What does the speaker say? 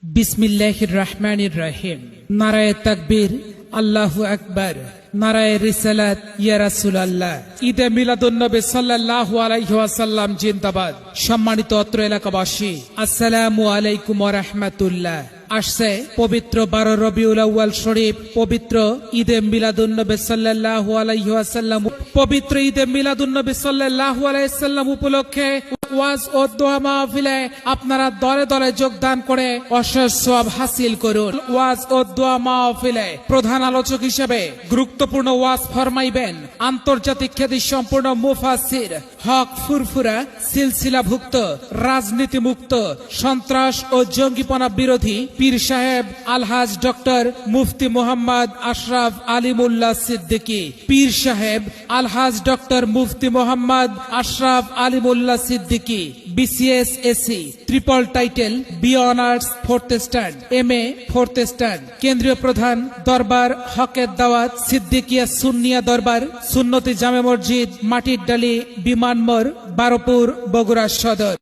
বিসমিল্লাহির রহমানির রহিম। নারায়ে তাকবীর, আল্লাহু আকবার, নারায়ে রিসালাত, ইয়া রাসূলুল্লাহ। ঈদে মিলাদুন্নবী সাল্লাল্লাহু আলাইহি ওয়াসাল্লাম জিন্দাবাদ। সম্মানিত অত্র এলাকাবাসী, আসসালামু আলাইকুম ওয়া রাহমাতুল্লাহ। আসছে পবিত্র 12 রবিউল আউয়াল শরীফ, পবিত্র ঈদে মিলাদুন্নবী সাল্লাল্লাহু আলাইহি ওয়াসাল্লাম। পবিত্র ঈদে মিলাদুন্নবী সাল্লাল্লাহু আলাইহি ওয়াসাল্লাম উপলক্ষে ওয়াজ ও দোয়া মাহফিলে আপনারা দলে দলে যোগদান করে অশেষ সওয়াব হাসিল করুন। ওয়াজ ও দোয়া মাহফিলে প্রধান আলোচক হিসেবে গুরুত্বপূর্ণ ওয়াজ ফরমাইবেন আন্তর্জাতিক খ্যাতি সম্পূর্ণ মুফাসসির, হক ফুরফুরা, সিলসিলাভুক্ত, রাজনীতি মুক্ত, সন্ত্রাস ও জঙ্গিপনা বিরোধী পীর সাহেব আলহাজ ডক্টর মুফতি মোহাম্মদ আশরাফ আলিমুল্লাহ সিদ্দিকী। পীর সাহেব আলহাজ ডক্টর মুফতি Mohammad Ashraf Alimullah Siddiqui, BCS AC, triple title, B honours 4th stand, MA 4th stand. কেন্দ্রীয় প্রধান দরবার হকের দাওয়াত সিদ্দিকিয়া সুন্নিয়া দরবার, সুন্নতি জামে মসজিদ, মাটির ডালি, বিমানমোড়, বারোপুর, বগুড়া সদর।